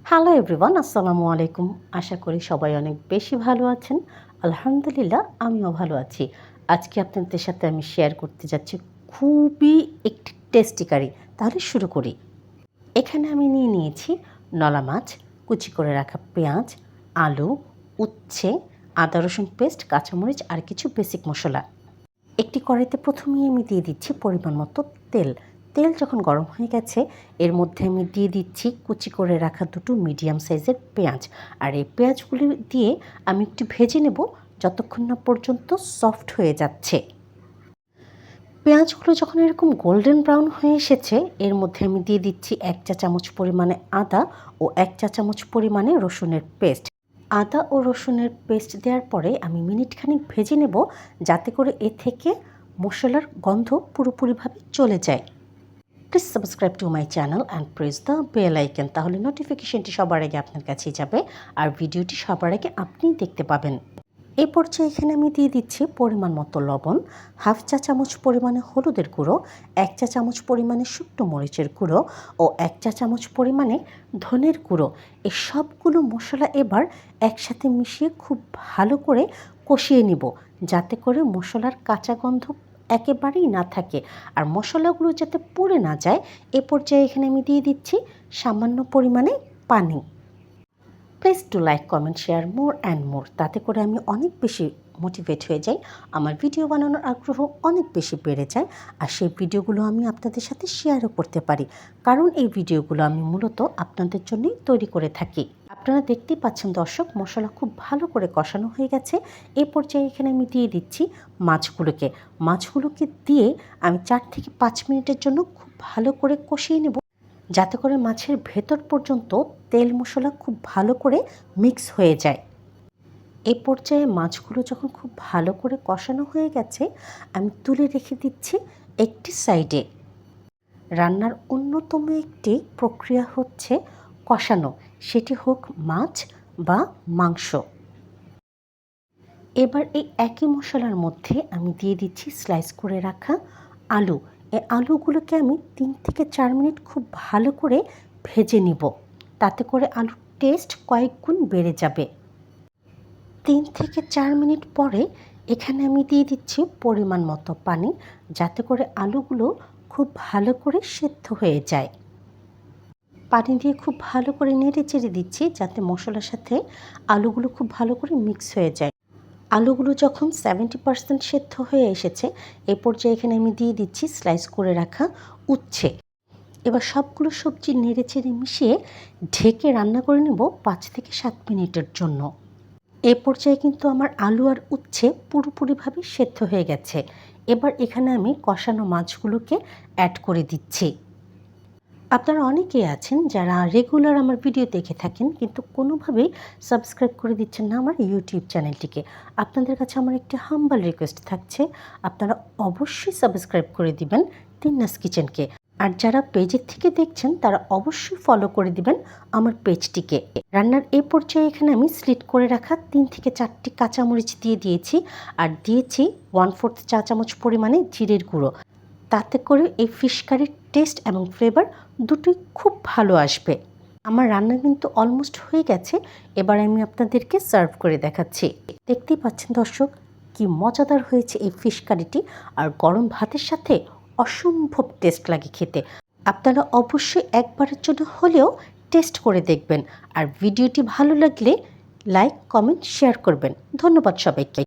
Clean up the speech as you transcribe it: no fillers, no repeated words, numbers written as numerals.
Hello everyone, আসসালামু আলাইকুম। আশা করি সবাই অনেক বেশি ভালো আছেন। আলহামদুলিল্লাহ, আমিও ভালো আছি। আজকে আপনাদের সাথে আমি শেয়ার করতে যাচ্ছি খুবই একটি টেস্টি কারি। তাহলে শুরু করি। এখানে আমি নিয়ে নিয়েছি নলা মাছ, কুচি করে রাখা পেঁয়াজ, আলু, উচ্ছে, আদা রসুন পেস্ট, কাঁচামরিচ আর কিছু বেসিক মশলা। একটি কড়াইতে প্রথমেই আমি দিয়ে দিচ্ছি পরিমাণ মতো তেল। তেল যখন গরম হয়ে গেছে, এর মধ্যে আমি দিয়ে দিচ্ছি কুচি করে রাখা দুটো মিডিয়াম সাইজের পেঁয়াজ। আর এই পেঁয়াজগুলি দিয়ে আমি একটু ভেজে নেব যতক্ষণ না পর্যন্ত সফট হয়ে যাচ্ছে। পেঁয়াজগুলো যখন এরকম গোল্ডেন ব্রাউন হয়ে এসেছে, এর মধ্যে আমি দিয়ে দিচ্ছি 1 চা চামচ পরিমাণে আদা ও 1 চা চামচ পরিমাণে রসুনের পেস্ট। আদা ও রসুনের পেস্ট দেওয়ার পরে আমি মিনিটখানেক ভেজে নেব, যাতে করে এ থেকে মশলার গন্ধ পুরোপুরিভাবে চলে যায়। Please subscribe to my channel and press the bell icon, তাহলে নোটিফিকেশনটি সবার আগে আপনার কাছেই যাবে আর ভিডিওটি সবার আগে আপনিই দেখতে পাবেন। এই পর্যায়ে এখানে আমি দিয়ে দিচ্ছি পরিমাণ মতো লবণ, 1/2 চা চামচ পরিমাণে হলুদের গুঁড়ো, 1 চা চামচ পরিমাণে শুকনো মরিচের গুঁড়ো ও 1 চা চামচ পরিমাণে ধনের গুঁড়ো। এই সবগুলো মশলা এবার একসাথে মিশিয়ে খুব ভালো করে কষিয়ে নিব, যাতে করে মশলার কাঁচা গন্ধ একেবারেই না থাকে আর মশলাগুলো যাতে পুড়ে না যায়। এ পর্যায়ে এখানে আমি দিয়ে দিচ্ছি সামান্য পরিমাণে পানি। Please to like, comment, share more and more. তাতে করে আমি অনেক বেশি মোটিভেট হয়ে যাই, আমার ভিডিও বানানোর আগ্রহ অনেক বেশি বেড়ে যায় আর সেই ভিডিওগুলো আমি আপনাদের সাথে শেয়ারও করতে পারি, কারণ এই ভিডিওগুলো আমি মূলত আপনাদের জন্যই তৈরি করে থাকি। আপনারা দেখতেই পাচ্ছেন দর্শক, মশলা খুব ভালো করে কষানো হয়ে গেছে। এই পর্যায়ে এখানে আমি দিয়ে দিচ্ছি মাছগুলোকে দিয়ে আমি 4 থেকে 5 মিনিটের জন্য খুব ভালো করে কষিয়ে নেব, যাতে করে মাছের ভেতর পর্যন্ত তেল মশলা খুব ভালো করে মিক্স হয়ে যায়। এই পর্যায়ে মাছগুলো যখন খুব ভালো করে কষানো হয়ে গেছে, আমি তুলে রেখে দিচ্ছি একটি সাইডে। রান্নার অন্যতম একটি প্রক্রিয়া হচ্ছে কষানো, সেটি হোক মাছ বা মাংস। এবার এই একই মশলার মধ্যে আমি দিয়ে দিচ্ছি স্লাইস করে রাখা আলু। এই আলুগুলোকে আমি 3 থেকে 4 মিনিট খুব ভালো করে ভেজে নিব, তাতে করে আলুর টেস্ট কয়েক গুণ বেড়ে যাবে। 3 থেকে 4 মিনিট পরে এখানে আমি দিয়ে দিচ্ছি পরিমাণ মতো পানি, যাতে করে আলুগুলো খুব ভালো করে সেদ্ধ হয়ে যায়। পানি দিয়ে খুব ভালো করে নেড়ে চেড়ে দিচ্ছি, যাতে মশলার সাথে আলুগুলো খুব ভালো করে মিক্স হয়ে যায়। আলুগুলো যখন 70% সেদ্ধ হয়ে এসেছে, এ পর্যায়ে এখানে আমি দিয়ে দিচ্ছি স্লাইস করে রাখা উচ্ছে। এবার সবগুলো সবজি নেড়ে চেড়ে মিশিয়ে ঢেকে রান্না করে নেব 5 থেকে 7 মিনিটের জন্য। এ পর্যায়ে কিন্তু আমার আলু আর উচ্ছে পুরোপুরিভাবে সেদ্ধ হয়ে গেছে। এবার এখানে আমি কষানো মাছগুলোকে অ্যাড করে দিচ্ছি। আপনারা অনেকেই আছেন যারা রেগুলার আমার ভিডিও দেখে থাকেন, কিন্তু কোনোভাবেই সাবস্ক্রাইব করে দিচ্ছেন না আমার ইউটিউব চ্যানেলটিকে। আপনাদের কাছে আমার একটি হাম্বল রিকোয়েস্ট থাকছে, আপনারা অবশ্যই সাবস্ক্রাইব করে দিবেন তিন্নাস কিচেনকে। আর যারা পেজের থেকে দেখছেন তারা অবশ্যই ফলো করে দিবেন আমার পেজটিকে। রান্নার এই পর্যায়ে এখানে আমি স্লিট করে রাখা 3 থেকে 4টি কাঁচামরিচ দিয়ে দিয়েছি আর দিয়েছি 1/4 চা চামচ পরিমাণে জিরের গুঁড়ো। তাতে করে এই ফিশ কারির টেস্ট এবং ফ্লেভার দুটোই খুব ভালো আসবে। আমার রান্না কিন্তু অলমোস্ট হয়ে গেছে, এবার আমি আপনাদেরকে সার্ভ করে দেখাচ্ছি। দেখতেই পাচ্ছেন দর্শক, কি মজাদার হয়েছে এই ফিশ কারিটি, আর গরম ভাতের সাথে অসম্ভব টেস্ট লাগে খেতে। আপনারা অবশ্যই একবারের জন্য হলেও টেস্ট করে দেখবেন আর ভিডিওটি ভালো লাগলে লাইক, কমেন্ট, শেয়ার করবেন। ধন্যবাদ সবাইকে।